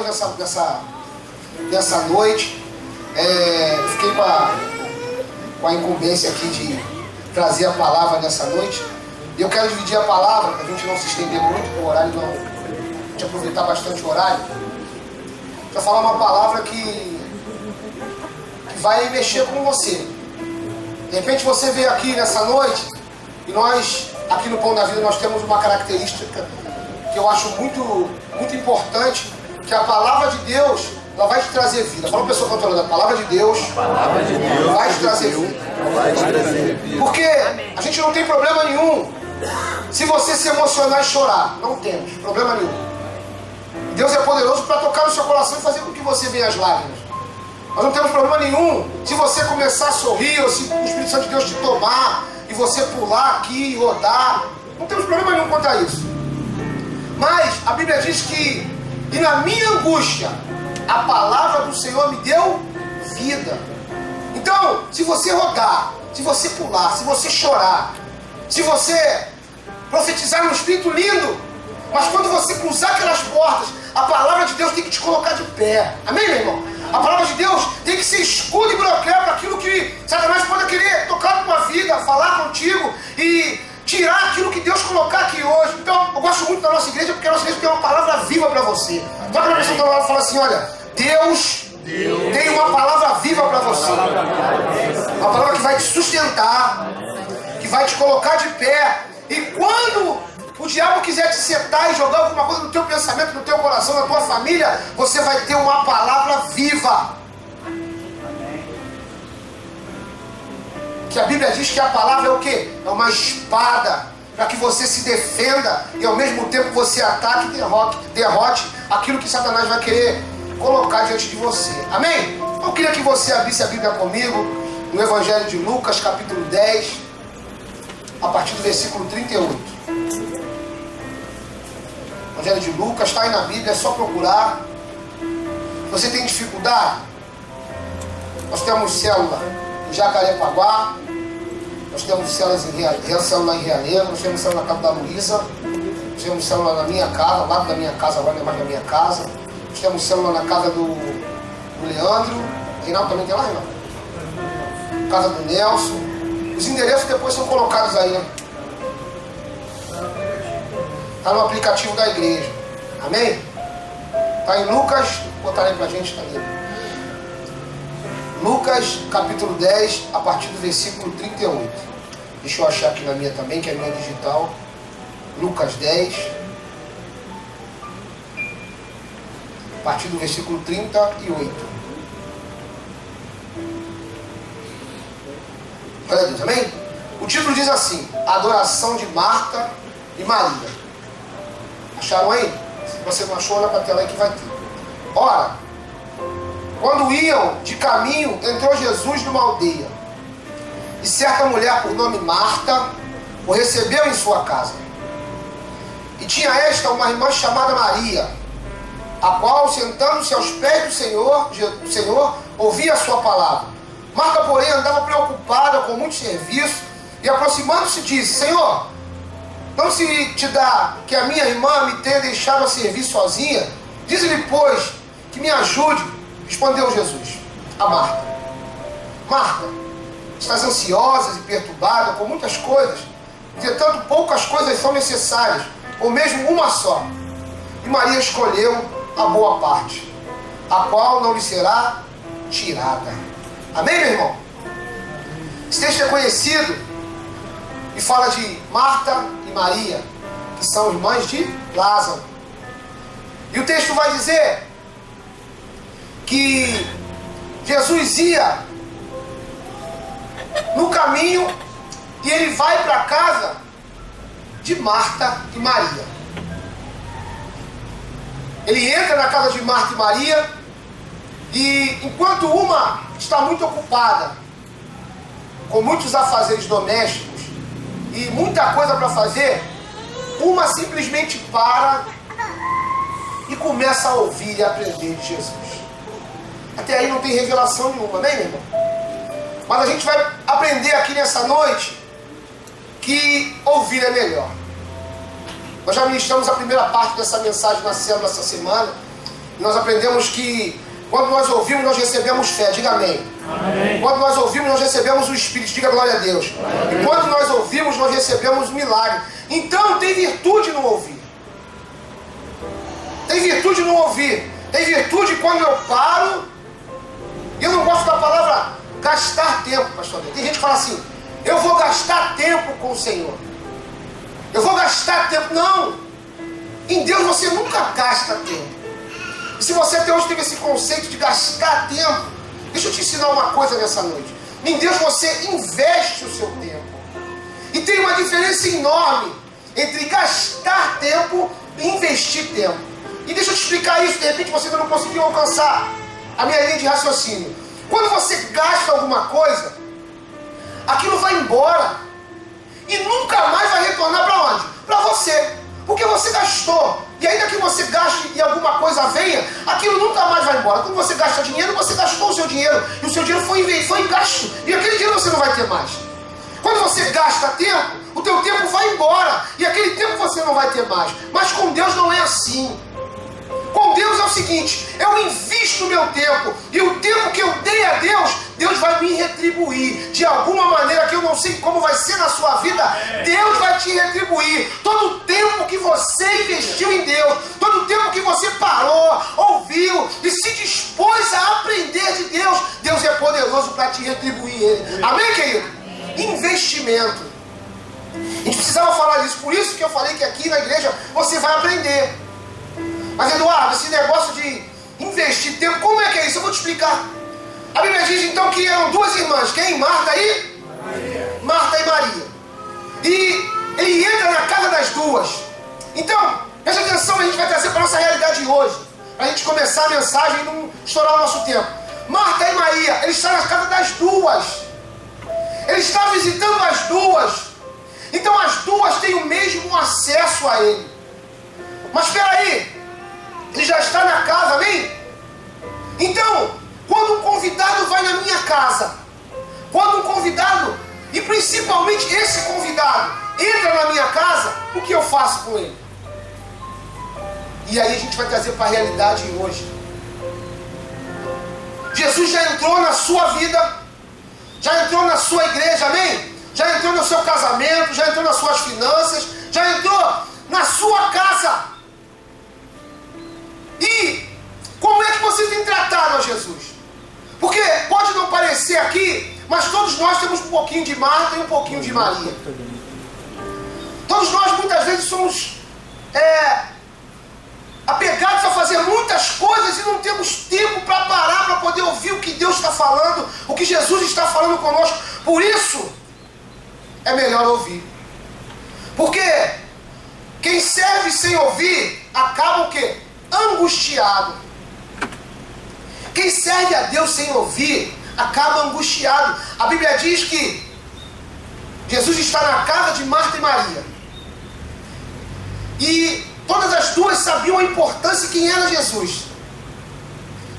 Deus nessa noite. Fiquei com a incumbência aqui de trazer a palavra nessa noite. E eu quero dividir a palavra, para a gente não se estender muito, o horário não. A gente aproveitar bastante o horário. Para falar uma palavra que vai mexer com você. De repente você veio aqui nessa noite e nós, aqui no Pão da Vida, nós temos uma característica que eu acho muito, muito importante, que a palavra de Deus, ela vai te trazer vida. Fala uma pessoa controlando, a palavra de Deus vai te trazer vida. Porque a gente não tem problema nenhum se você se emocionar e chorar. Não temos problema nenhum. Deus é poderoso para tocar no seu coração e fazer com que você veja as lágrimas. Nós não temos problema nenhum se você começar a sorrir, ou se o Espírito Santo de Deus te tomar e você pular aqui e rodar. Não temos problema nenhum quanto a isso. Mas a Bíblia diz que, e na minha angústia, a palavra do Senhor me deu vida. Então, se você rodar, se você pular, se você chorar, se você profetizar no Espírito lindo, mas quando você cruzar aquelas portas, a palavra de Deus tem que te colocar de pé. Amém, meu irmão? A palavra de Deus tem que ser escudo e bloqueio para aquilo que Satanás pode querer tocar na tua vida, falar contigo e tirar aquilo que Deus colocar aqui hoje. Então, eu gosto muito da nossa igreja, porque a nossa igreja tem uma palavra viva para você. Toca na pessoa que está lá e fala assim: olha, Deus tem uma palavra viva para você. Uma palavra que vai te sustentar, que vai te colocar de pé. E quando o diabo quiser te setar e jogar alguma coisa no teu pensamento, no teu coração, na tua família, você vai ter uma palavra viva. Que a Bíblia diz que a palavra é o quê? É uma espada, para que você se defenda e ao mesmo tempo você ataque e derrote aquilo que Satanás vai querer colocar diante de você. Amém? Eu queria que você abrisse a Bíblia comigo no Evangelho de Lucas, capítulo 10, a partir do versículo 38. Evangelho de Lucas, está aí na Bíblia, é só procurar. Você tem dificuldade? Nós temos célula em Jacarepaguá, nós temos célula em Realengo, nós temos célula na casa da Luísa, nós temos célula na minha casa, ao lado da minha casa, agora não é mais na minha casa. Nós temos célula na casa do Leandro. Reinaldo também tem lá, Reinaldo? Casa do Nelson. Os endereços depois são colocados aí, né? Está no aplicativo da igreja. Amém? Está em Lucas, botarei para a gente, está ali. Lucas, capítulo 10, a partir do versículo 38. Deixa eu achar aqui na minha também, que é a minha digital. Lucas 10, a partir do versículo 38. Glória a Deus, amém? O título diz assim: Adoração de Marta e Maria. Acharam aí? Se você não achou, olha para a tela aí que vai ter. Ora, quando iam de caminho, entrou Jesus numa aldeia. E certa mulher por nome Marta o recebeu em sua casa. E tinha esta uma irmã chamada Maria, a qual, sentando-se aos pés do Senhor, ouvia a sua palavra. Marta, porém, andava preocupada com muito serviço e, aproximando-se, disse: Senhor, não se te dá que a minha irmã me tenha deixado a servir sozinha? Diz-lhe, pois, que me ajude. Respondeu Jesus a Marta: Marta, estás ansiosa e perturbada com muitas coisas, entretanto poucas coisas são necessárias, ou mesmo uma só. E Maria escolheu a boa parte, a qual não lhe será tirada. Amém, meu irmão? Esse texto é conhecido e fala de Marta e Maria, que são irmãs de Lázaro. E o texto vai dizer que Jesus ia no caminho e ele vai para a casa de Marta e Maria. Ele entra na casa de Marta e Maria e, enquanto uma está muito ocupada com muitos afazeres domésticos e muita coisa para fazer, uma simplesmente para e começa a ouvir e aprender de Jesus. Até aí não tem revelação nenhuma, né, meu irmão? Mas a gente vai aprender aqui nessa noite que ouvir é melhor. Nós já ministramos a primeira parte dessa mensagem na célula essa semana. Nós aprendemos que quando nós ouvimos, nós recebemos fé. Diga amém. Amém. Quando nós ouvimos, nós recebemos o Espírito. Diga glória a Deus. Glória. E quando nós ouvimos, nós recebemos o milagre. Então tem virtude no ouvir. Tem virtude no ouvir. Tem virtude quando eu paro. E eu não gosto da palavra gastar tempo, pastor. Tem gente que fala assim: eu vou gastar tempo com o Senhor. Eu vou gastar tempo. Não. Em Deus você nunca gasta tempo. E se você até hoje teve esse conceito de gastar tempo, deixa eu te ensinar uma coisa nessa noite. Em Deus você investe o seu tempo. E tem uma diferença enorme entre gastar tempo e investir tempo. E deixa eu te explicar isso, de repente você ainda não conseguiu alcançar a minha linha de raciocínio. Quando você gasta alguma coisa, aquilo vai embora e nunca mais vai retornar para onde? Para você. Porque você gastou. E ainda que você gaste e alguma coisa venha, aquilo nunca mais vai embora. Quando você gasta dinheiro, você gastou o seu dinheiro. E o seu dinheiro foi gasto. E aquele dinheiro você não vai ter mais. Quando você gasta tempo, o teu tempo vai embora. E aquele tempo você não vai ter mais. Mas com Deus não é assim. Com Deus é o seguinte: eu invisto o meu tempo. E o tempo que eu dei a Deus, Deus vai me retribuir. De alguma maneira que eu não sei como vai ser na sua vida, Deus vai te retribuir. Todo o tempo que você investiu em Deus, todo o tempo que você parou, ouviu e se dispôs a aprender de Deus, Deus é poderoso para te retribuir ele. Amém, querido? Investimento. A gente precisava falar disso. Por isso que eu falei que aqui na igreja você vai aprender. Mas Eduardo, esse negócio de investir tempo, como é que é isso? Eu vou te explicar. A Bíblia diz então que eram duas irmãs. Quem? Marta e? Maria. Marta e Maria. E ele entra na casa das duas. Então, presta atenção, a gente vai trazer para a nossa realidade de hoje. Para a gente começar a mensagem e não estourar o nosso tempo. Marta e Maria, ele está na casa das duas. Ele está visitando as duas. Então as duas têm o mesmo acesso a ele. Mas espera aí. Ele já está na casa, amém? Então, quando um convidado vai na minha casa, quando um convidado, e principalmente esse convidado, entra na minha casa, o que eu faço com ele? E aí a gente vai trazer para a realidade hoje. Jesus já entrou na sua vida, já entrou na sua igreja, amém? Já entrou no seu casamento, já entrou nas suas finanças, já entrou na sua casa. E como é que você tem tratado a Jesus? Porque pode não parecer aqui, mas todos nós temos um pouquinho de Marta e um pouquinho de Maria. Todos nós muitas vezes somos apegados a fazer muitas coisas e não temos tempo para parar, para poder ouvir o que Deus está falando, o que Jesus está falando conosco. Por isso, é melhor ouvir. Porque quem serve sem ouvir, acaba o quê? Angustiado. Quem serve a Deus sem ouvir, acaba angustiado. A Bíblia diz que Jesus está na casa de Marta e Maria. E todas as duas sabiam a importância de quem era Jesus.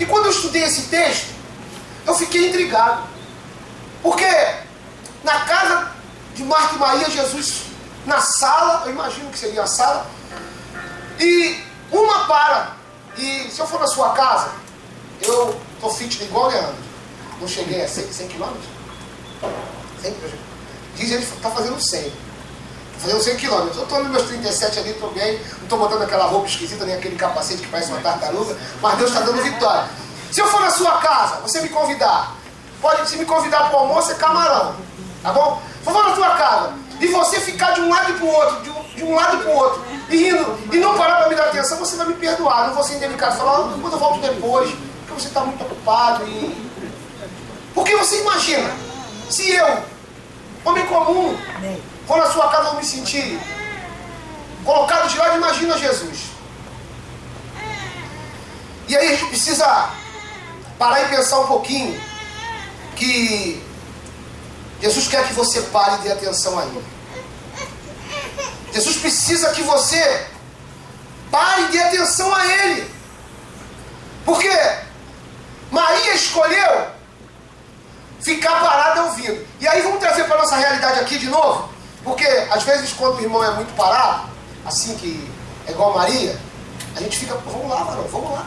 E quando eu estudei esse texto, eu fiquei intrigado. Porque na casa de Marta e Maria, Jesus na sala, eu imagino que seria a sala, e uma para. E se eu for na sua casa, eu tô fit igual o Leandro. Não cheguei a 100 quilômetros? 100? Diz ele que está fazendo 100. Fazendo 100 quilômetros. Eu estou nos meus 37 ali, estou bem. Não estou botando aquela roupa esquisita, nem aquele capacete que parece uma tartaruga. Mas Deus está dando vitória. Se eu for na sua casa, você me convidar. Pode se me convidar para o almoço, é camarão. Tá bom? Se eu for na sua casa e você ficar de um lado e para o outro, de um lado para o outro, e rindo, e não parar para me dar atenção, você vai me perdoar. Não vou ser indelicado. Falar, depois eu volto depois, porque você está muito ocupado. Porque você imagina, se eu, homem comum, for na sua casa, eu me sentir colocado de lado, imagina Jesus. E aí a gente precisa parar e pensar um pouquinho que Jesus quer que você pare e dê atenção a Ele. Jesus precisa que você pare e dê atenção a Ele. Porque Maria escolheu ficar parada ouvindo. E aí vamos trazer para a nossa realidade aqui de novo. Porque às vezes quando o irmão é muito parado, assim que é igual Maria, a gente fica, vamos lá, varão, vamos lá.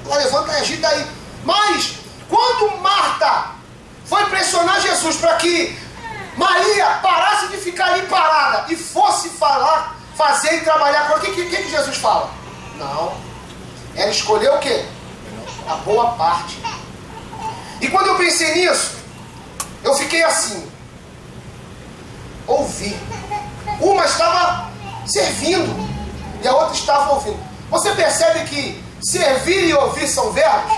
Ela levanta e agita aí. Mas, quando Marta foi pressionar Jesus para que Maria parasse de ficar ali parada e fosse falar, fazer e trabalhar com ela, o que Jesus fala? Não. Ela escolheu o quê? A boa parte. E quando eu pensei nisso, eu fiquei assim. Ouvir. Uma estava servindo e a outra estava ouvindo. Você percebe que servir e ouvir são verbos?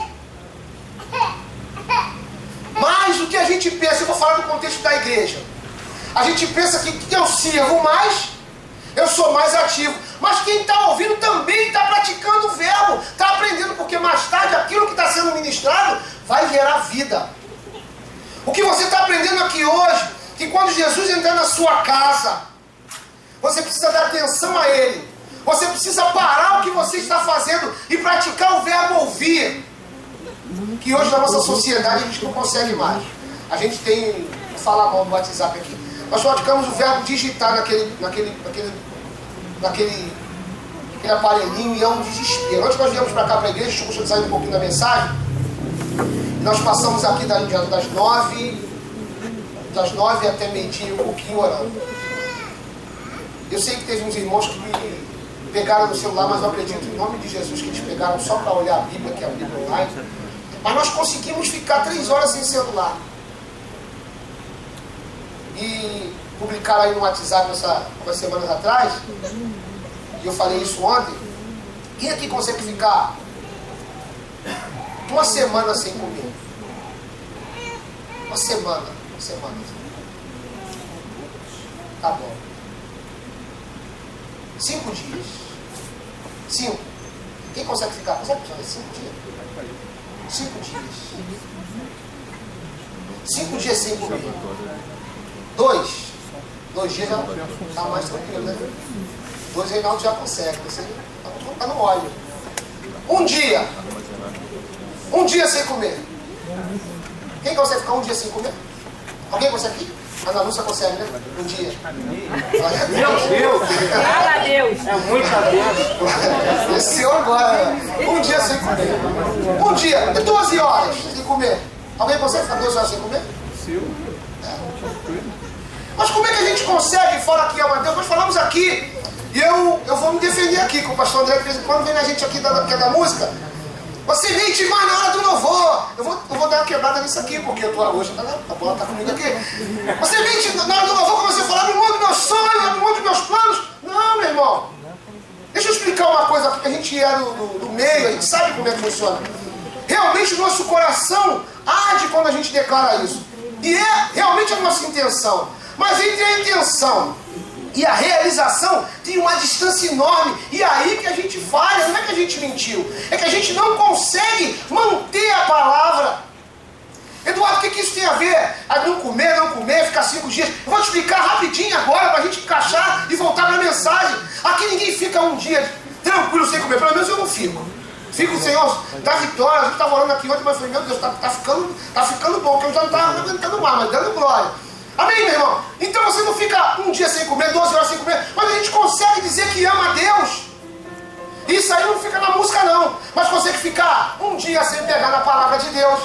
Mas o que a gente pensa, eu vou falar do contexto da igreja. A gente pensa que eu sirvo mais, eu sou mais ativo. Mas quem está ouvindo também está praticando o verbo, está aprendendo, porque mais tarde aquilo que está sendo ministrado vai gerar vida. O que você está aprendendo aqui hoje, que quando Jesus entrar na sua casa, você precisa dar atenção a Ele. Você precisa parar o que você está fazendo e praticar o verbo ouvir. Que hoje na nossa sociedade a gente não consegue mais. A gente tem, vou falar mal do WhatsApp aqui, nós praticamos o verbo digitar naquele aparelhinho, e é um desespero. Antes nós viemos para cá para a igreja, deixa eu sair um pouquinho da mensagem, nós passamos aqui das 9 até meio-dia, um pouquinho orando. Eu sei que teve uns irmãos que pegaram no celular, mas eu acredito em nome de Jesus que eles pegaram só para olhar a Bíblia, que é a Bíblia online. Mas nós conseguimos ficar 3 horas sem celular. E publicaram aí no WhatsApp umas semanas atrás, e eu falei isso ontem. Quem aqui consegue ficar uma semana sem comer? Uma semana. Tá bom. 5 dias. 5. Quem consegue ficar? Consegue ficar 5 dias? 5 dias. 5 dias sem comer. 2 dias já está mais tranquilo, né? 2 Reinaldo já consegue. Você está no óleo. Um dia sem comer. Quem consegue ficar um dia sem comer? Alguém consegue? A Ana Lúcia consegue, né? Um dia. Meu Deus! Glória a Deus! É muita Deus! Esse senhor agora. Um dia sem comer. Um dia, 12 horas sem comer. Alguém consegue ficar 12 horas sem comer? Mas como é que a gente consegue, fala que é uma Deus? Nós falamos aqui, e eu vou me defender aqui com o pastor André, de vez em quando vem na gente aqui que é da música. Você nem te vai na hora do louvor. Eu vou dar uma quebrada nisso aqui, porque eu tô hoje, a bola está comigo aqui. Você mente na hora do louvor, como você fala, abre mão dos meus sonhos, abre mão dos meus planos. Não, meu irmão. Deixa eu explicar uma coisa aqui, que a gente é do meio, a gente sabe como é que funciona. Realmente o nosso coração arde quando a gente declara isso. E é realmente a nossa intenção. Mas entre a intenção e a realização tem uma distância enorme. E aí que a gente falha, não é que a gente mentiu. É que a gente não consegue manter a palavra. Eduardo, o que isso tem a ver? Não comer, ficar 5 dias. Eu vou te explicar rapidinho agora para a gente encaixar e voltar para a mensagem. Aqui ninguém fica um dia tranquilo sem comer. Pelo menos eu não fico. Fico, Senhor, dá vitória. A gente estava orando aqui ontem, mas eu falei, meu Deus, tá ficando bom, que eu já não estava aguentando mais, mas dando glória. Amém, meu irmão? Então você não fica um dia sem comer, 12 horas sem comer, mas a gente consegue dizer que ama a Deus. Isso aí não fica na música não, mas consegue ficar um dia sem pegar na palavra de Deus,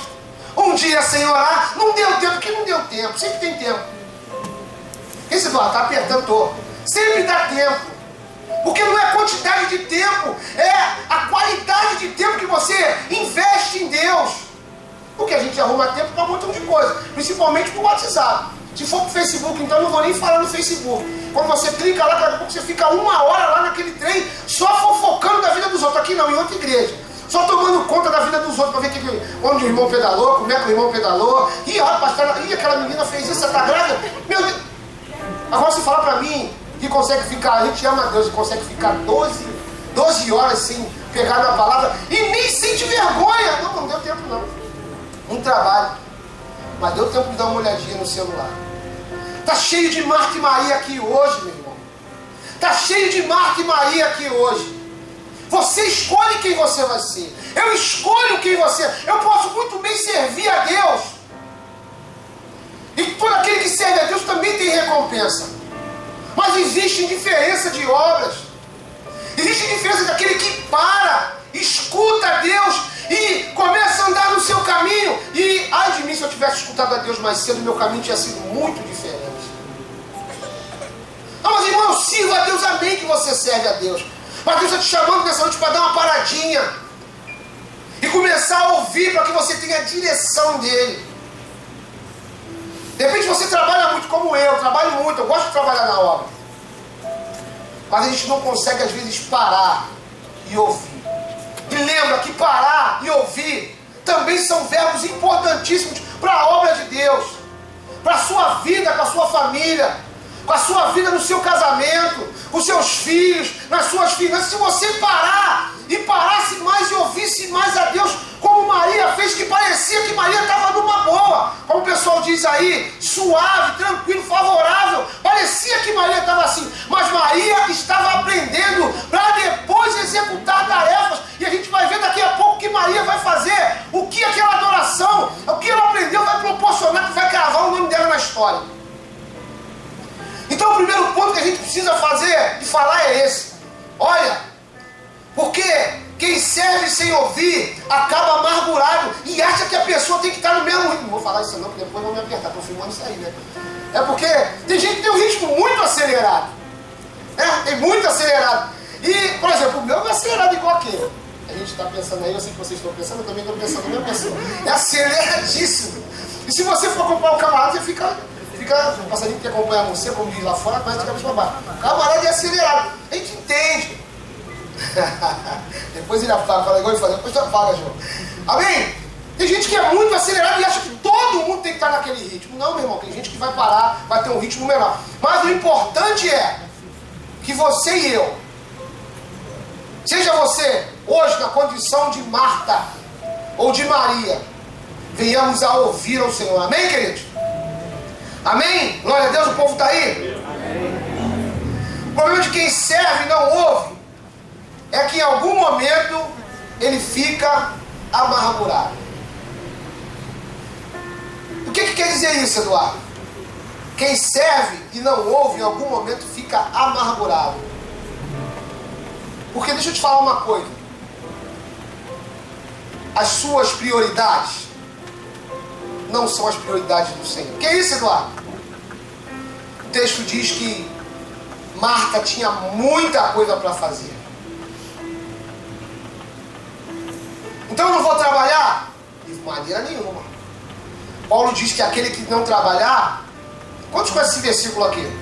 um dia sem orar. Não deu tempo, que não deu tempo, sempre tem tempo. Esse Eduardo está apertando todo. Sempre dá tempo. Porque não é a quantidade de tempo, é a qualidade de tempo que você investe em Deus. Porque a gente arruma tempo para um montão de coisa, principalmente para o WhatsApp. Se for para o Facebook, então eu não vou nem falar no Facebook. Quando você clica lá, daqui a pouco você fica 1 hora lá naquele trem, só fofocando da vida dos outros. Aqui não, em outra igreja. Só tomando conta da vida dos outros, para ver onde o irmão pedalou, como é que o irmão pedalou. Ih, rapaz, aquela menina fez isso, você está grávida? Meu Deus. Agora você fala para mim que consegue ficar, a gente ama a Deus e consegue ficar 12 horas sem pegar na palavra e nem sente vergonha. Não deu tempo não. Um trabalho. Mas deu tempo de dar uma olhadinha no celular. Está cheio de Marta e Maria aqui hoje, meu irmão. Está cheio de Marta e Maria aqui hoje. Você escolhe quem você vai ser. Eu escolho quem você é. Eu posso muito bem servir a Deus. E todo aquele que serve a Deus também tem recompensa. Mas existe diferença de obras. Existe diferença daquele que para, escuta a Deus e começa a andar no seu caminho. E ai de mim se eu tivesse escutado a Deus mais cedo, meu caminho tinha sido muito diferente. Não, mas irmão, eu sirvo a Deus, amém que você serve a Deus. Mas Deus está te chamando nessa noite para dar uma paradinha e começar a ouvir para que você tenha a direção dele. De repente você trabalha muito como eu trabalho muito, eu gosto de trabalhar na obra. Mas a gente não consegue às vezes parar e ouvir. E lembra que parar e ouvir também são verbos importantíssimos para a obra de Deus. Para a sua vida, com a sua família, com a sua vida no seu casamento, com os seus filhos, nas suas finanças. Se você parar e parasse mais e ouvisse mais a Deus, como Maria fez, que parecia que Maria estava numa boa, como o pessoal diz aí, suave, tranquilo, favorável, parecia que Maria estava assim, mas Maria estava aprendendo para depois executar tarefas, e a gente vai ver daqui a pouco que Maria vai fazer, o que aquela adoração, o que ela aprendeu vai proporcionar, que vai cravar o nome dela na história. Então o primeiro ponto que a gente precisa fazer e falar é esse: olha, porque quem serve sem ouvir acaba amargurado e acha que a pessoa tem que estar no mesmo ritmo. Não vou falar isso não, porque depois vão me apertar, estou filmando isso aí, né? É porque tem gente que tem um ritmo muito acelerado, né? Tem muito acelerado. E, por exemplo, o meu não é acelerado igual aquele. A gente está pensando aí, eu sei que vocês estão pensando, eu também estou pensando na minha pessoa. É aceleradíssimo. E se você for acompanhar o camarada, você fica o passarinho que acompanha você, como diz lá fora, mas de cabeça para baixo. O camarada é acelerado. A gente entende. Depois ele apaga, fala igual ele fala, depois tu apaga, João. Amém? Tem gente que é muito acelerado e acha que todo mundo tem que estar naquele ritmo. Não, meu irmão, tem gente que vai parar, vai ter um ritmo menor. Mas o importante é que você e eu, seja você hoje na condição de Marta ou de Maria, venhamos a ouvir ao Senhor. Amém, queridos? Amém? Glória a Deus, o povo está aí? Amém. O problema de quem serve e não ouve é que em algum momento ele fica amargurado. O que quer dizer isso, Eduardo? Quem serve e não ouve em algum momento fica amargurado. Porque deixa eu te falar uma coisa: as suas prioridades não são as prioridades do Senhor. Que é isso, Eduardo? O texto diz que Marta tinha muita coisa para fazer. Então eu não vou trabalhar? De maneira nenhuma. Paulo diz que aquele que não trabalhar... Quantos conhecem esse versículo aqui?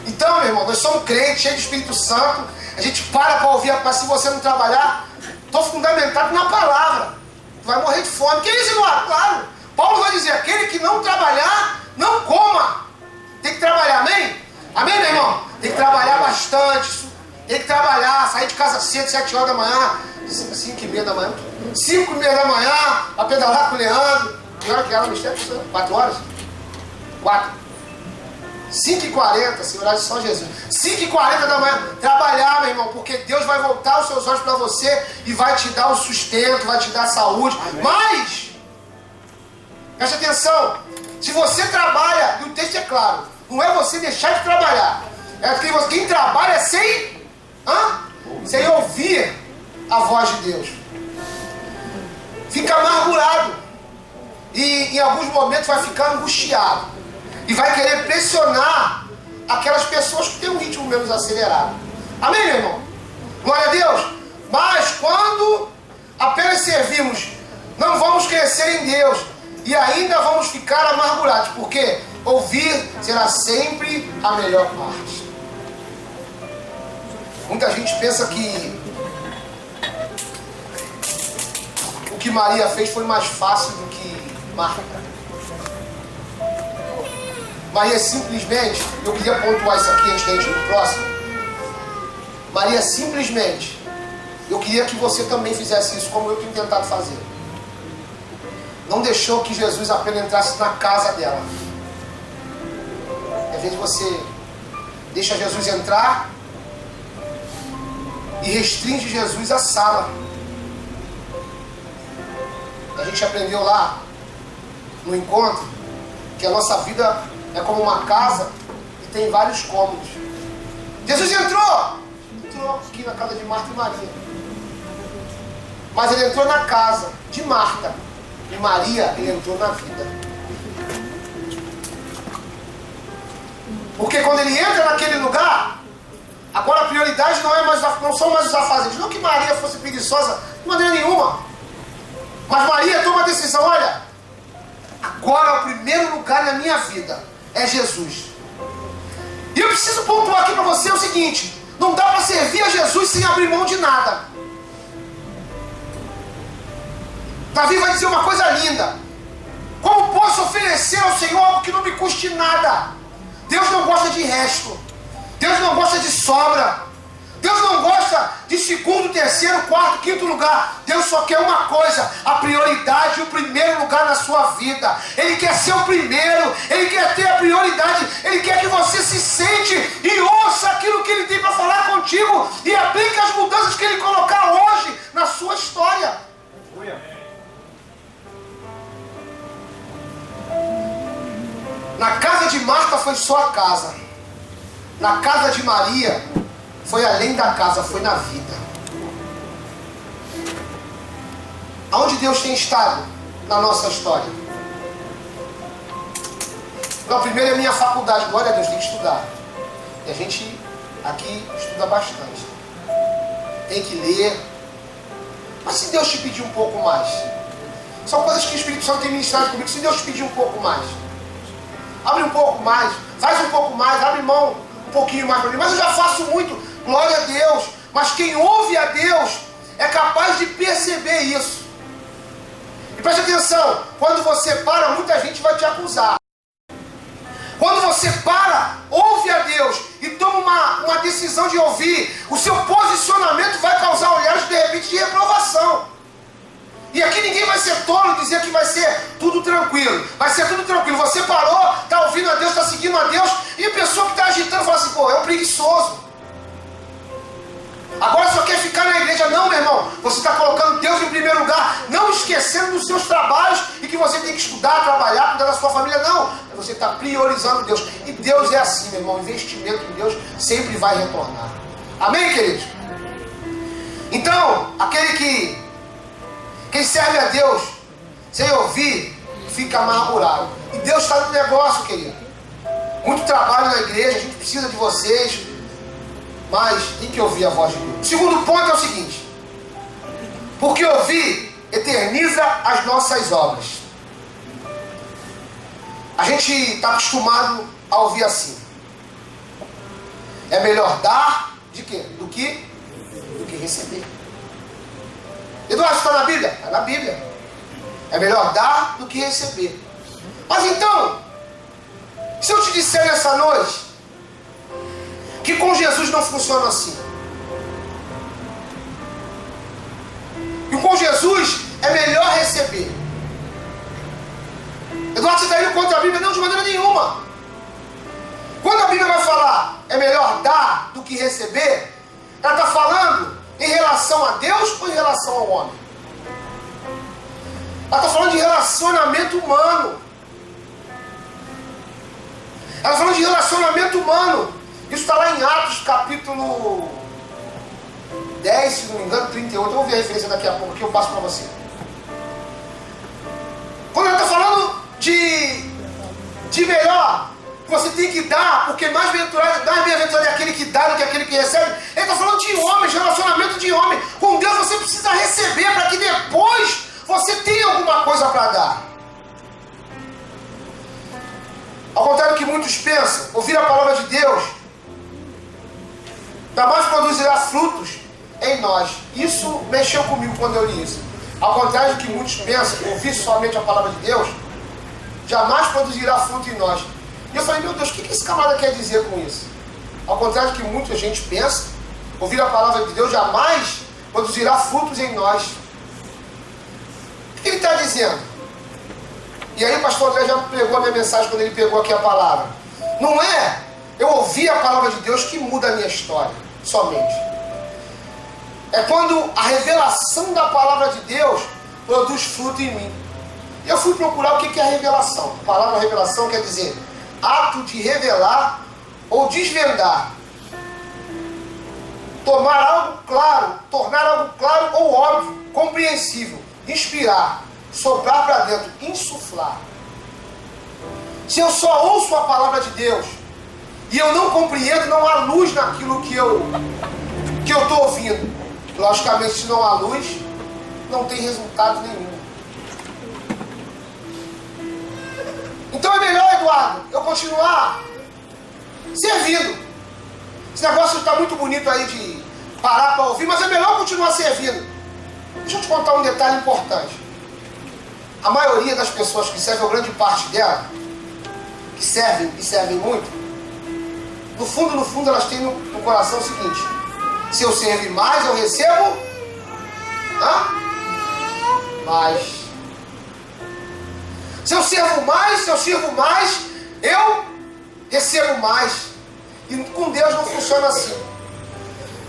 Então, meu irmão, nós somos crentes, cheios de Espírito Santo. A gente para ouvir, mas se você não trabalhar, estou fundamentado na palavra. Tu vai morrer de fome. Que isso, Eduardo? Claro. Paulo vai dizer, aquele que não trabalhar, não coma. Tem que trabalhar, amém? Amém, meu irmão? Tem que trabalhar bastante. Tem que trabalhar, sair de casa cedo, 7 horas da manhã, 5h30 da manhã, 5h30 da manhã, para pedalar com o Leandro. Que hora que era, mistério? 4 horas? 4. 5h40, esse horário de São Jesus. 5h40 da manhã, trabalhar, meu irmão, porque Deus vai voltar os seus olhos para você e vai te dar o sustento, vai te dar a saúde. Amém. Mas, preste atenção, se você trabalha, e o texto é claro, não é você deixar de trabalhar, é quem trabalha sem ouvir a voz de Deus. Fica amargurado e em alguns momentos vai ficar angustiado. E vai querer pressionar aquelas pessoas que têm um ritmo menos acelerado. Amém, meu irmão? Glória a Deus. Mas quando apenas servimos, não vamos crescer em Deus. E ainda vamos ficar amargurados. Porque ouvir será sempre a melhor parte. Muita gente pensa que o que Maria fez foi mais fácil do que Marta. Maria simplesmente, eu queria pontuar isso aqui antes da gente ir pro próximo. Maria simplesmente, eu queria que você também fizesse isso como eu tenho tentado fazer. Não deixou que Jesus apenas entrasse na casa dela. Às vezes você deixa Jesus entrar e restringe Jesus à sala. A gente aprendeu lá no encontro que a nossa vida é como uma casa e tem vários cômodos. Jesus entrou aqui na casa de Marta e Maria. Mas ele entrou na casa de Marta. E Maria, ele entrou na vida. Porque quando ele entra naquele lugar, agora a prioridade não são mais os afazeres. Não que Maria fosse preguiçosa, de maneira nenhuma. Mas Maria toma a decisão, olha, agora o primeiro lugar na minha vida é Jesus. E eu preciso pontuar aqui para você o seguinte: não dá para servir a Jesus sem abrir mão de nada. Davi vai dizer uma coisa linda: como posso oferecer ao Senhor algo que não me custe nada? Deus não gosta de resto. Deus não gosta de sobra. Deus não gosta de segundo, terceiro, quarto, quinto lugar. Deus só quer uma coisa: a prioridade, o primeiro lugar na sua vida. Ele quer ser o primeiro. Ele quer ter a prioridade. Ele quer que você se sente e ouça aquilo que Ele tem para falar contigo e aplique as mudanças que Ele colocar hoje na sua história. Na casa de Marta foi só a casa. Na casa de Maria foi além da casa, foi na vida. Aonde Deus tem estado na nossa história? Não, primeiro é minha faculdade. Glória a Deus, tem que estudar. E a gente aqui estuda bastante. Tem que ler. Mas se Deus te pedir um pouco mais? São coisas que o Espírito Santo tem ministrado comigo. Se Deus te pedir um pouco mais, abre um pouco mais, faz um pouco mais, abre mão um pouquinho mais para mim. Mas eu já faço muito, glória a Deus. Mas quem ouve a Deus é capaz de perceber isso. E preste atenção, quando você para, muita gente vai te acusar. Quando você para, ouve a Deus e toma uma decisão de ouvir, o seu posicionamento vai causar olhares de repente de reprovação. E aqui ninguém vai ser tolo e dizer que vai ser tudo tranquilo. Vai ser tudo tranquilo. Você parou, está ouvindo a Deus, está seguindo a Deus, e a pessoa que está agitando fala assim: pô, é um preguiçoso. Agora só quer ficar na igreja. Não, meu irmão. Você está colocando Deus em primeiro lugar, não esquecendo dos seus trabalhos e que você tem que estudar, trabalhar, cuidar da sua família. Não. Você está priorizando Deus. E Deus é assim, meu irmão. O investimento em Deus sempre vai retornar. Amém, queridos? Então, quem serve a Deus sem ouvir, fica amargurado. E Deus está no negócio, querido. Muito trabalho na igreja, a gente precisa de vocês, mas tem que ouvir a voz de Deus. O segundo ponto é o seguinte: porque ouvir eterniza as nossas obras. A gente está acostumado a ouvir assim: é melhor dar de quê? Do que receber. Eduardo, está na Bíblia? Está na Bíblia. É melhor dar do que receber. Mas então, se eu te disser nessa noite que com Jesus não funciona assim, e com Jesus é melhor receber. Eduardo, você está indo contra a Bíblia? Não, de maneira nenhuma. Quando a Bíblia vai falar é melhor dar do que receber, ela está falando em relação a Deus ou em relação ao homem? Ela está falando de relacionamento humano. Ela está falando de relacionamento humano. Isso está lá em Atos capítulo 10, se não me engano, 38. Eu vou ver a referência daqui a pouco, que eu passo para você. Quando ela está falando de melhor, você tem que dar, porque mais bem-aventurado é aquele que dá do que aquele que recebe. Ele está falando de homens, relacionamento de homem. Com Deus você precisa receber para que depois você tenha alguma coisa para dar. Ao contrário do que muitos pensam, ouvir a palavra de Deus jamais produzirá frutos em nós. Isso mexeu comigo quando eu li isso. Ao contrário do que muitos pensam, ouvir somente a palavra de Deus jamais produzirá fruto em nós. E eu falei: meu Deus, o que esse camarada quer dizer com isso? Ao contrário do que muita gente pensa, ouvir a palavra de Deus jamais produzirá frutos em nós. O que ele está dizendo? E aí o pastor André já pegou a minha mensagem quando ele pegou aqui a palavra. Não é eu ouvir a palavra de Deus que muda a minha história, somente. É quando a revelação da palavra de Deus produz fruto em mim. E eu fui procurar o que é a revelação. A palavra revelação quer dizer ato de revelar ou desvendar. tornar algo claro ou óbvio, compreensível, inspirar, soprar para dentro, insuflar. Se eu só ouço a palavra de Deus e eu não compreendo, não há luz naquilo que eu estou ouvindo. Logicamente, se não há luz, não tem resultado nenhum. Então é melhor, Eduardo, eu continuar servindo. Esse negócio está muito bonito aí de parar para ouvir, mas é melhor continuar servindo. Deixa eu te contar um detalhe importante. A maioria das pessoas que servem, ou grande parte dela, que servem e servem muito, no fundo elas têm no coração o seguinte: se eu servir mais, eu recebo mais. Se eu sirvo mais, eu recebo mais. E com Deus não funciona assim.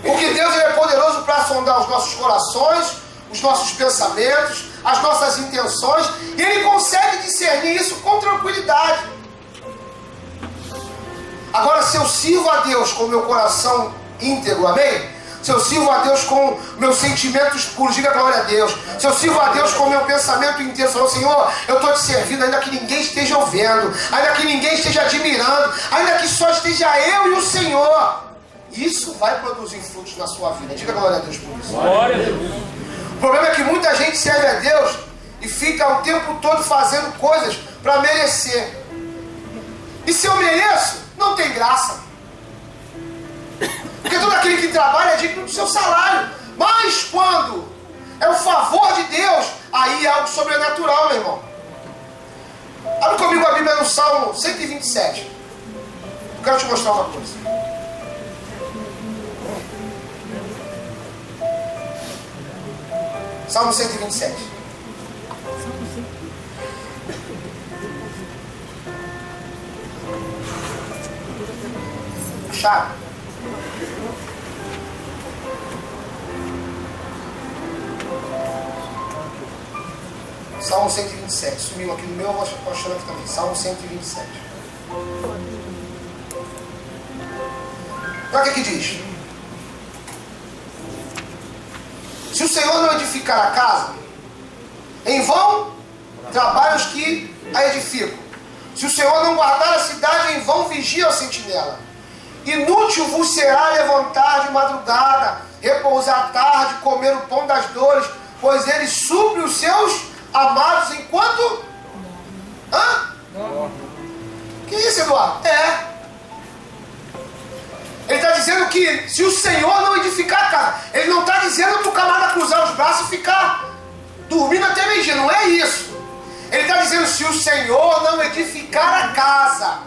Porque Deus ele é poderoso para sondar os nossos corações, os nossos pensamentos, as nossas intenções, e Ele consegue discernir isso com tranquilidade. Agora, se eu sirvo a Deus com o meu coração íntegro, amém? Se eu sirvo a Deus com meus sentimentos puros, diga glória a Deus. Se eu sirvo a Deus com meu pensamento intenso, Senhor, eu estou te servindo, ainda que ninguém esteja vendo, ainda que ninguém esteja admirando, ainda que só esteja eu e o Senhor. Isso vai produzir frutos na sua vida. Diga glória a Deus por isso. Glória a Deus. O problema é que muita gente serve a Deus e fica o tempo todo fazendo coisas para merecer. E se eu mereço, não tem graça. Porque todo aquele que trabalha é digno do seu salário. Mas quando é o favor de Deus, aí é algo sobrenatural, meu irmão. Abre comigo a Bíblia no Salmo 127. Eu quero te mostrar uma coisa. Salmo 127. Acharam? Salmo 127. Sumiu aqui no meu, eu vou achando aqui também. Salmo 127. Olha o que diz. Se o Senhor não edificar a casa, em vão trabalham os que a edificam. Se o Senhor não guardar a cidade, em vão vigia o sentinela. Inútil vos será levantar de madrugada, repousar à tarde, comer o pão das dores, pois ele supre os seus amados enquanto... Que isso, Eduardo? Ele está dizendo que se o Senhor não edificar a casa, ele não está dizendo para o camarada cruzar os braços e ficar dormindo até meio-dia, não é isso. Ele está dizendo, se o Senhor não edificar a casa,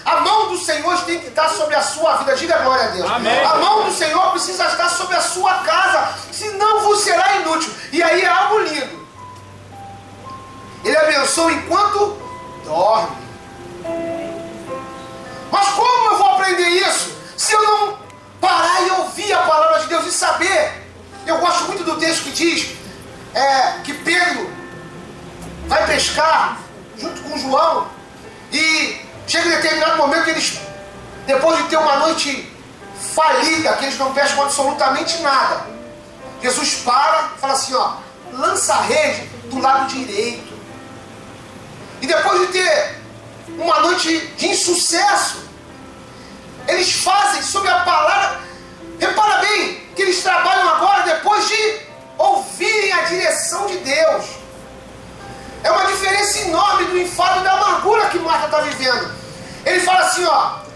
a mão do Senhor tem que estar sobre a sua vida. Diga glória a Deus. Amém. A mão do Senhor precisa estar sobre a sua casa, senão vos será inútil. E aí é algo lindo. Ele abençoa enquanto dorme. Mas como eu vou aprender isso se eu não parar e ouvir a palavra de Deus e saber? Eu gosto muito do texto que diz que Pedro vai pescar junto com João e chega em determinado momento que eles, depois de ter uma noite falida, que eles não pescam absolutamente nada, Jesus para e fala assim, lança a rede do lado direito. E depois de ter uma noite de insucesso, eles fazem sobre a palavra. Repara bem que eles trabalham agora depois de ouvirem a direção de Deus. É uma diferença enorme do enfado e da amargura que Marta está vivendo. Ele fala assim,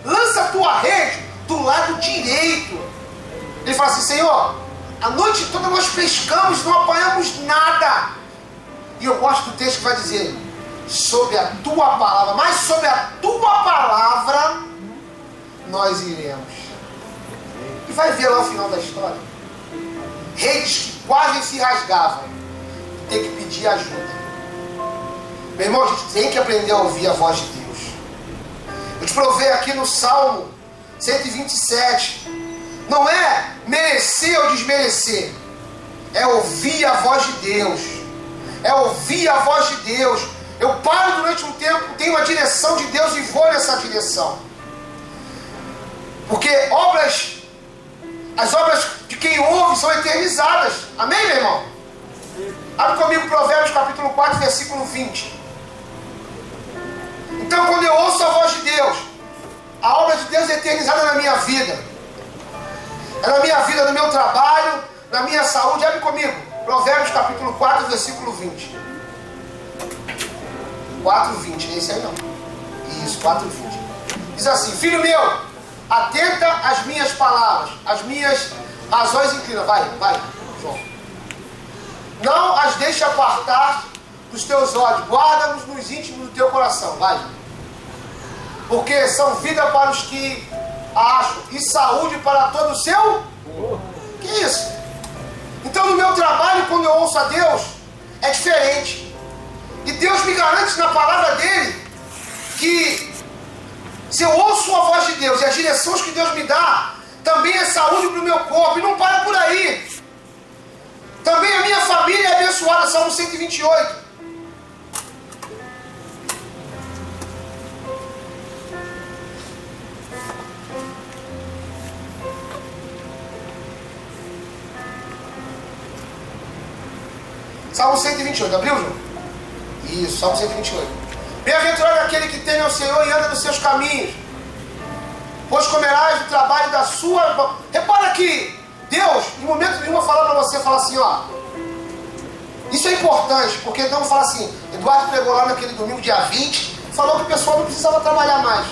lança a tua rede do lado direito. Ele fala assim, Senhor, a noite toda nós pescamos, não apanhamos nada. E eu gosto do texto que vai dizer, sobre a tua palavra, mas sobre a tua palavra nós iremos. E vai ver lá o final da história. Redes que quase se rasgavam, tem que pedir ajuda. Meu irmão, a gente tem que aprender a ouvir a voz de Deus. Eu te provei aqui no Salmo 127. Não é merecer ou desmerecer, é ouvir a voz de Deus. É ouvir a voz de Deus. Eu paro durante um tempo, tenho a direção de Deus e vou nessa direção. Porque obras As obras de quem ouve são eternizadas. Amém, meu irmão? Abre comigo Provérbios capítulo 4, versículo 20. Então, quando eu ouço a voz de Deus, a obra de Deus é eternizada na minha vida. É na minha vida, no meu trabalho, na minha saúde. Abre comigo. Provérbios capítulo 4, versículo 20. 4:20, é esse aí não. Isso, 4:20. Diz assim: filho meu, atenta às minhas palavras, as minhas razões inclina. Vai, João. Não as deixe apartar dos teus olhos, guarda-nos nos íntimos do teu coração. Vai. Porque são vida para os que acham e saúde para todo o seu. Que isso? Então no meu trabalho, quando eu ouço a Deus, é diferente. E Deus me garante na palavra dele que se eu ouço a voz de Deus e as direções que Deus me dá, também é saúde para o meu corpo. E não para por aí. Também a minha família é abençoada. Salmo 128. Salmo 128, abriu, João? Isso, Salmo 128. Bem-aventurado aquele que teme ao Senhor e anda nos seus caminhos, pois comerás do trabalho da sua mão. Repara que Deus, em momento nenhum, vai falar para você, fala assim, ó. Isso é importante, porque não fala assim, Eduardo pregou lá naquele domingo, dia 20, falou que o pessoal não precisava trabalhar mais.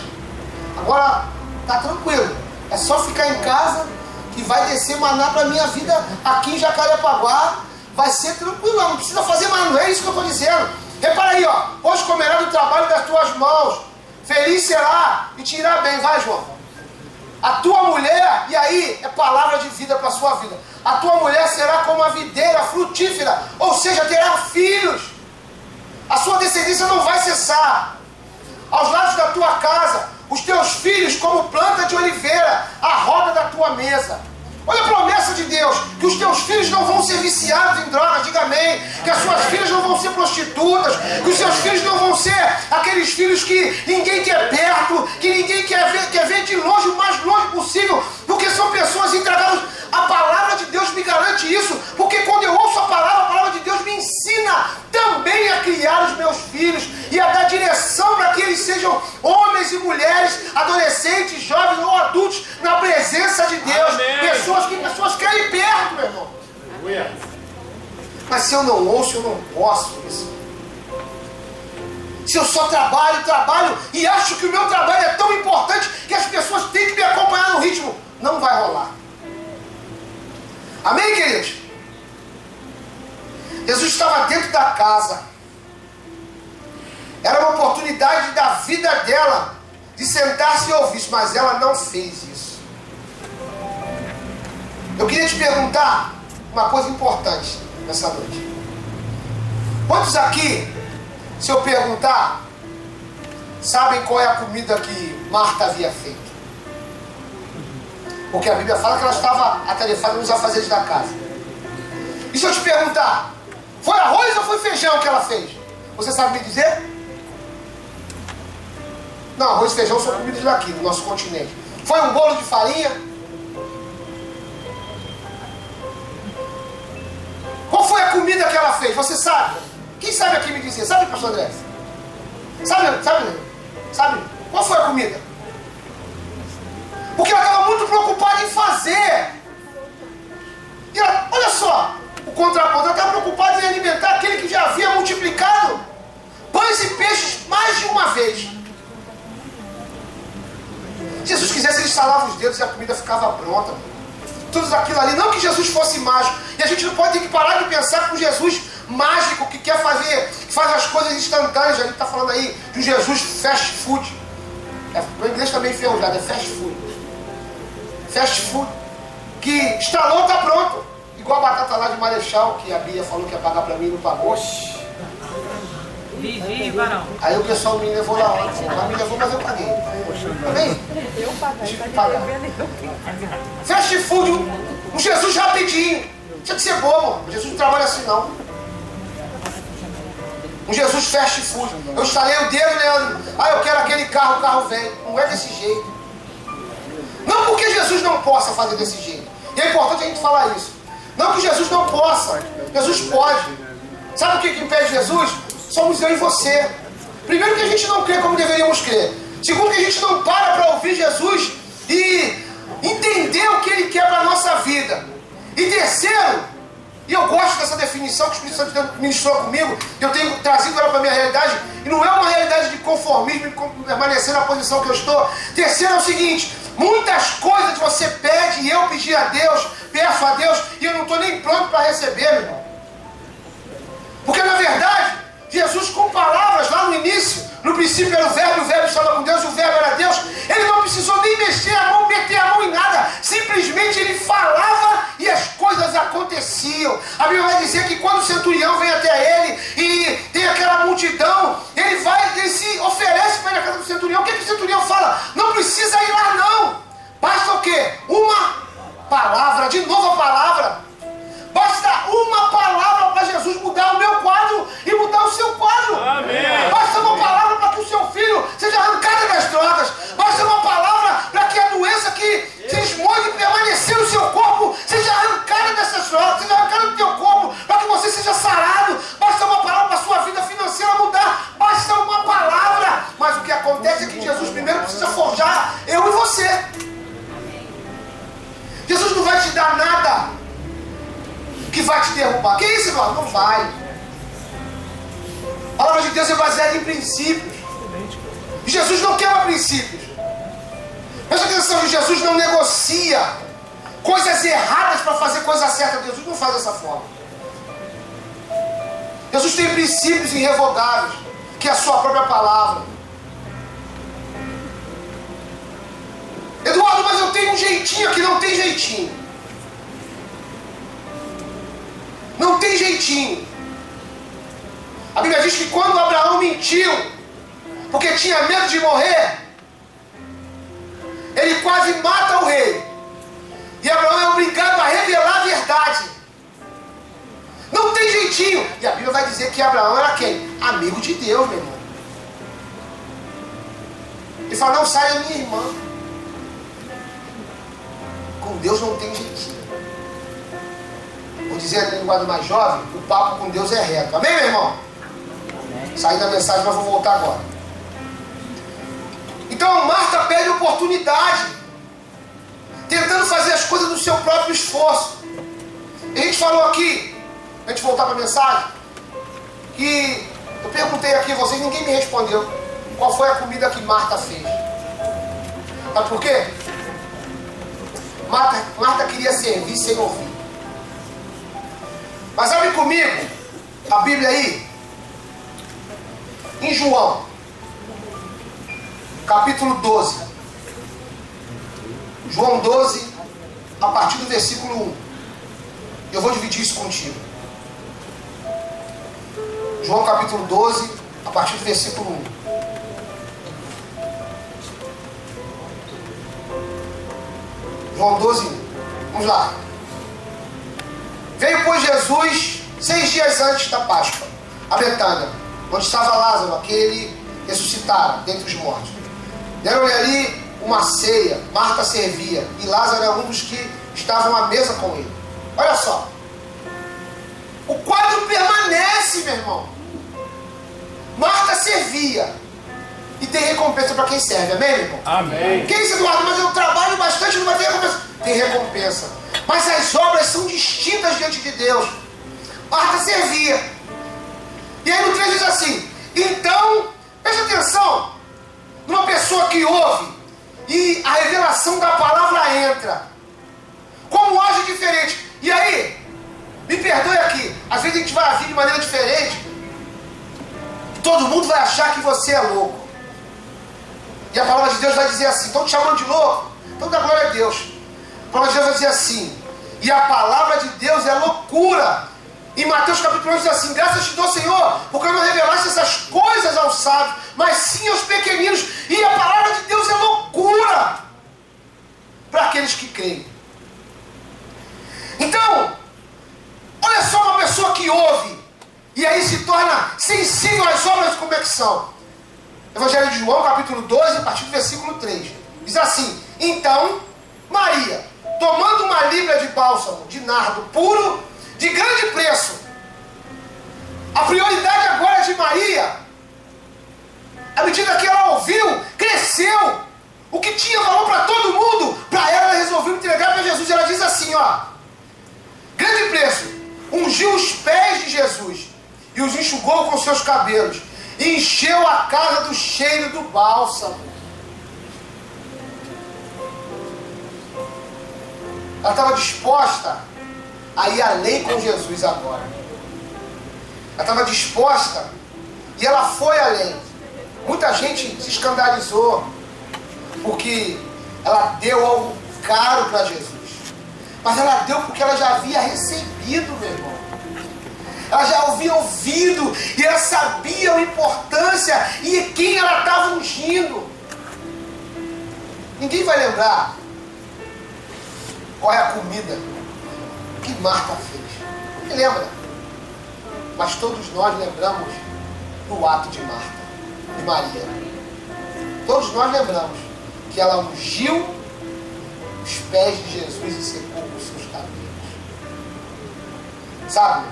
Agora, tá tranquilo, é só ficar em casa que vai descer maná para a minha vida aqui em Jacarepaguá. Vai ser tranquilo, não precisa fazer mais, não é isso que eu estou dizendo. Repara aí, ó. Pois comerá do trabalho das tuas mãos, feliz será e te irá bem. Vai, João. A tua mulher, e aí é palavra de vida para a sua vida. A tua mulher será como a videira frutífera, ou seja, terá filhos. A sua descendência não vai cessar. Aos lados da tua casa, os teus filhos como planta de oliveira, à roda da tua mesa. Olha a promessa de Deus, que os teus filhos não vão ser viciados em drogas, diga amém. Que as suas filhas não vão ser prostitutas, que os seus filhos não vão ser aqueles filhos que ninguém quer perto, que ninguém quer ver de longe, o mais longe possível, porque são pessoas entregadas. A palavra de Deus me garante isso, porque quando eu ouço a palavra de Deus me ensina também a criar os meus filhos e a dar direção para que eles sejam homens e mulheres, adolescentes, jovens ou adultos, na presença de Deus. Pessoas querem perto, meu irmão. Mas se eu não ouço, eu não posso isso. Se eu só trabalho e acho que o meu trabalho é tão importante que as pessoas têm que me acompanhar no ritmo, não vai rolar. Amém, queridos? Jesus estava dentro da casa. Era uma oportunidade da vida dela de sentar-se e ouvir isso, mas ela não fez isso. Eu queria te perguntar uma coisa importante nessa noite. Quantos aqui, se eu perguntar, sabem qual é a comida que Marta havia feito? Porque a Bíblia fala que ela estava atarefada nos afazeres da casa. E se eu te perguntar, foi arroz ou foi feijão que ela fez? Você sabe me dizer? Não, arroz e feijão são comidas daqui, do nosso continente. Foi um bolo de farinha? Qual foi a comida que ela fez? Você sabe? Quem sabe aqui me dizer? Sabe, pastor André? Sabe? Qual foi a comida? Porque ela estava muito preocupada em fazer. E ela, olha só, o contraponto, ela estava preocupada em alimentar aquele que já havia multiplicado pães e peixes mais de uma vez. Se Jesus quisesse, ele estalava os dedos e a comida ficava pronta. Tudo aquilo ali, não que Jesus fosse mágico. E a gente não pode ter que parar de pensar que um Jesus mágico que quer faz as coisas instantâneas. A gente está falando aí de um Jesus fast food. O inglês também enferrujado, é fast food. Fast food. Que instalou, está pronto. Igual a batata lá de Marechal, que a Bia falou que ia pagar para mim e não pagou. Vivi, varão. Aí o pessoal me levou lá, ela me levou, mas eu paguei. Amém? Eu paguei. Tive que pagar. Fast food, um Jesus rapidinho. Tinha que ser bobo. Jesus não trabalha assim não. Um Jesus fast food. Eu estalei o dedo, Leandro. Eu quero aquele carro, o carro vem. Não é desse jeito. Não porque Jesus não possa fazer desse jeito. E é importante a gente falar isso. Não que Jesus não possa, Jesus pode. Sabe o que impede Jesus? Somos eu e você. Primeiro que a gente não crê como deveríamos crer. Segundo que a gente não para ouvir Jesus e entender o que Ele quer para a nossa vida. E terceiro, e eu gosto dessa definição que o Espírito Santo ministrou comigo, eu tenho trazido ela para a minha realidade, e não é uma realidade de conformismo e permanecer na posição que eu estou. Terceiro é o seguinte: muitas coisas você pede e eu pedi a Deus, peço a Deus, e eu não estou nem pronto para receber, meu irmão. Porque na verdade, Jesus com palavras lá no início, no princípio era o Verbo estava com Deus e o Verbo era Deus. Ele não precisou nem mexer a mão, meter a mão em nada. Simplesmente ele falava e as coisas aconteciam. A Bíblia vai dizer que quando o centurião vem até ele e tem aquela multidão, ele se oferece para ir na casa do centurião. O que o centurião fala? Não precisa ir lá não. Basta o quê? Uma palavra, de novo a palavra. Basta uma palavra para Jesus mudar o meu quadro e mudar o seu quadro. Amém. Basta uma palavra para que o seu filho seja arrancado das drogas. Basta uma palavra para que a doença que se esmonde e permanecer no seu corpo seja arrancada dessas drogas, seja arrancada do teu corpo, para que você seja sarado. Basta uma palavra para a sua vida financeira mudar. Basta uma palavra. Mas o que acontece é que Jesus primeiro precisa forjar eu e você. Jesus não vai te dar nada que vai te derrubar. Que isso, irmão? Não vai. A palavra de Deus é baseada em princípios. E Jesus não quebra princípios. Presta atenção, Jesus não negocia coisas erradas para fazer coisa certa. Jesus não faz dessa forma. Jesus tem princípios irrevogáveis, que é a sua própria palavra. Eduardo, mas eu tenho um jeitinho aqui. Não tem jeitinho. Não tem jeitinho. A Bíblia diz que quando Abraão mentiu, porque tinha medo de morrer, ele quase mata o rei. E Abraão é obrigado a revelar a verdade. Não tem jeitinho. E a Bíblia vai dizer que Abraão era quem? Amigo de Deus, meu irmão. Ele fala, não saia minha irmã. Com Deus não tem jeitinho. Vou dizer a linguagem mais jovem, o papo com Deus é reto. Amém, meu irmão? Amém. Saí da mensagem, mas vou voltar agora. Então, Marta perde oportunidade, tentando fazer as coisas do seu próprio esforço. A gente falou aqui, a gente voltar para a mensagem, que eu perguntei aqui a vocês, ninguém me respondeu qual foi a comida que Marta fez. Sabe por quê? Marta queria servir sem ouvir. Mas abre comigo a Bíblia aí, em João, capítulo 12. João 12, a partir do versículo 1. Eu vou dividir isso contigo. João capítulo 12, a partir do versículo 1. João 12, 1. Vamos lá. Veio, pois, Jesus 6 dias antes da Páscoa a Betânia, onde estava Lázaro, aquele ressuscitara dentre os mortos. Deram-lhe ali uma ceia, Marta servia, e Lázaro era um dos que estavam à mesa com ele. Olha só, o quadro permanece, meu irmão. Marta servia, e tem recompensa para quem serve, amém, meu irmão? Amém. Quem disse, Eduardo, mas eu trabalho bastante, não vai ter recompensa. Tem recompensa. Mas as obras são distintas diante de Deus. Marta servia. E aí no 3 diz assim, então, preste atenção, numa pessoa que ouve e a revelação da palavra entra, como age diferente. E aí, me perdoe aqui, às vezes a gente vai agir de maneira diferente, todo mundo vai achar que você é louco. E a palavra de Deus vai dizer assim, estão te chamando de louco? Então dá glória a Deus. A palavra de Deus vai dizer assim, e a palavra de Deus é loucura. Em Mateus capítulo 11 diz assim, graças te dou, Senhor, porque não revelaste essas coisas aos sábios, mas sim aos pequeninos. E a palavra de Deus é loucura para aqueles que creem. Então, olha só uma pessoa que ouve, e aí se torna sensível às obras de convicção. Evangelho de João, capítulo 12, a partir do versículo 3. Diz assim, então, Maria, tomando uma libra de bálsamo, de nardo puro, de grande preço. A prioridade agora de Maria, à medida que ela ouviu, cresceu. O que tinha valor para todo mundo, para ela resolveu entregar para Jesus. Ela diz assim, ó, grande preço, ungiu os pés de Jesus e os enxugou com seus cabelos e encheu a casa do cheiro do bálsamo. Ela estava disposta a ir além com Jesus agora. Ela estava disposta e ela foi além. Muita gente se escandalizou porque ela deu algo caro para Jesus. Mas ela deu porque ela já havia recebido, meu irmão. Ela já havia ouvido e ela sabia a importância e quem ela estava ungindo. Ninguém vai lembrar qual é a comida que Marta fez. Ninguém lembra. Mas todos nós lembramos do ato de Marta, de Maria. Todos nós lembramos que ela ungiu os pés de Jesus e secou com seus cabelos. Sabe?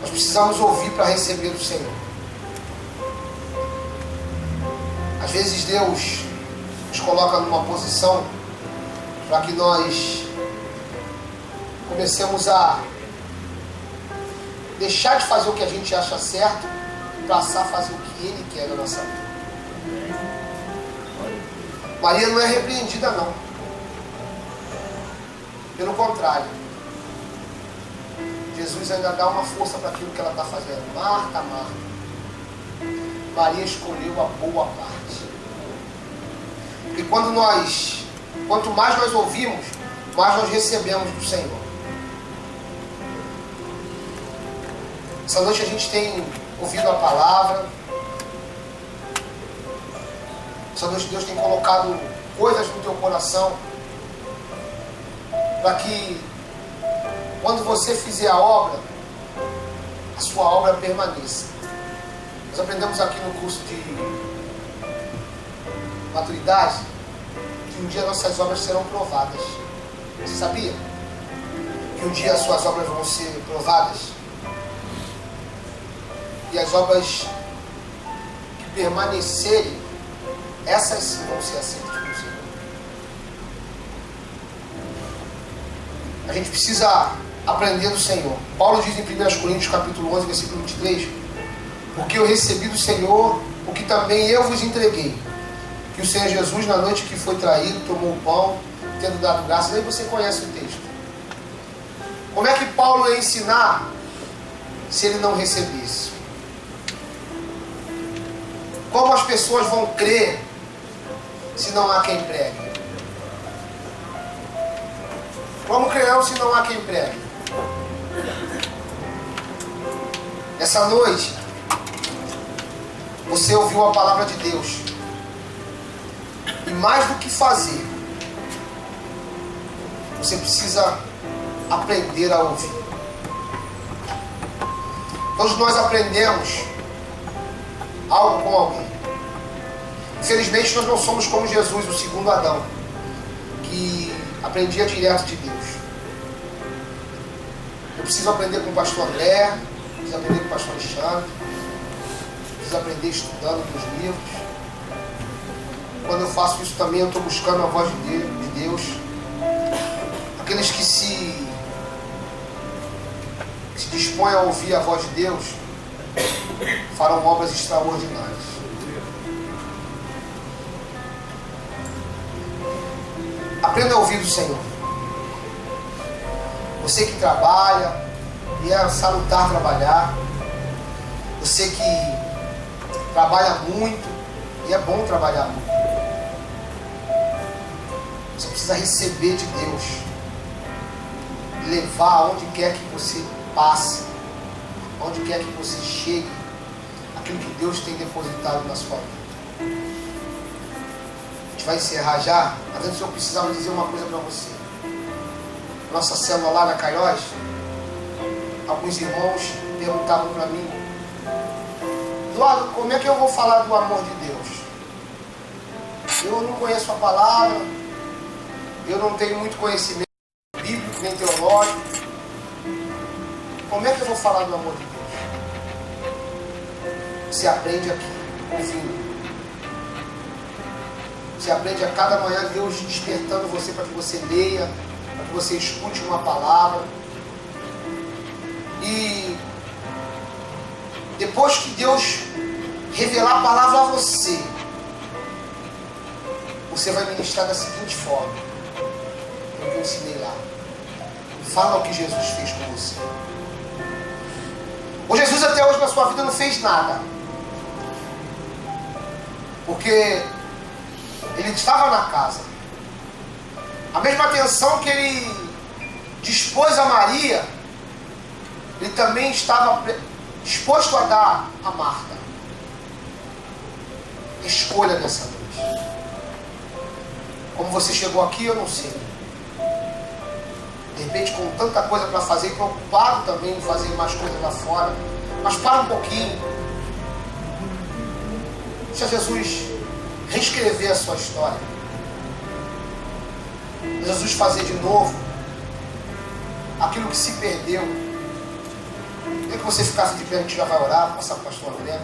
Nós precisamos ouvir para receber do Senhor. Às vezes Deus nos coloca numa posição para que nós comecemos a deixar de fazer o que a gente acha certo e passar a fazer o que Ele quer na nossa vida. Maria não é repreendida, não. Pelo contrário, Jesus ainda dá uma força para aquilo que ela está fazendo. Marta, Marta, Maria escolheu a boa parte. Porque quanto mais nós ouvimos, mais nós recebemos do Senhor. Essa noite a gente tem ouvido a palavra. Essa noite Deus tem colocado coisas no teu coração para que quando você fizer a obra, a sua obra permaneça. Nós aprendemos aqui no curso de maturidade que um dia nossas obras serão provadas. Você sabia? Que um dia as suas obras vão ser provadas. E as obras que permanecerem, essas sim vão ser aceitas pelo Senhor. A gente precisa aprender do Senhor. Paulo diz em 1 Coríntios capítulo 11, versículo 23, porque eu recebi do Senhor o que também eu vos entreguei, que o Senhor Jesus, na noite que foi traído, tomou o pão, tendo dado graças. Aí você conhece o texto. Como é que Paulo ia ensinar se ele não recebesse? Como as pessoas vão crer se não há quem pregue? Como crerão se não há quem pregue? Essa noite, você ouviu a palavra de Deus. E mais do que fazer, você precisa aprender a ouvir. Todos nós aprendemos algo com alguém. Infelizmente nós não somos como Jesus, o segundo Adão, que aprendia direto de Deus. Eu preciso aprender com o pastor André, preciso aprender com o pastor Alexandre, preciso aprender estudando nos livros. Quando eu faço isso também, eu estou buscando a voz de Deus. Aqueles que se dispõem a ouvir a voz de Deus farão obras extraordinárias. Aprenda a ouvir do Senhor. Você que trabalha, e é salutar trabalhar. Você que trabalha muito, e é bom trabalhar muito. Você precisa receber de Deus e levar aonde quer que você passe, aonde quer que você chegue, aquilo que Deus tem depositado na sua vida. A gente vai encerrar já, mas antes eu precisava dizer uma coisa para você. Nossa célula lá na Caiós, alguns irmãos perguntavam para mim: Eduardo, como é que eu vou falar do amor de Deus? Eu não conheço a palavra, eu não tenho muito conhecimento bíblico nem teológico. Como é que eu vou falar do amor de Deus? Você aprende aqui, ouvindo. Você aprende a cada manhã Deus despertando você para que você leia, para que você escute uma palavra. E depois que Deus revelar a palavra a você, você vai ministrar da seguinte forma, como eu ensinei lá. Fala o que Jesus fez com você. O Jesus até hoje na sua vida não fez nada. Porque ele estava na casa. A mesma atenção que ele dispôs a Maria, ele também estava disposto a dar a Marta. Escolha nessa noite. Como você chegou aqui, eu não sei. De repente com tanta coisa para fazer, preocupado também em fazer mais coisas lá fora. Mas para um pouquinho. Deixa Jesus reescrever a sua história. Jesus fazer de novo aquilo que se perdeu. Nem que você ficasse de pé, a gente já vai orar, passar para o pastor André.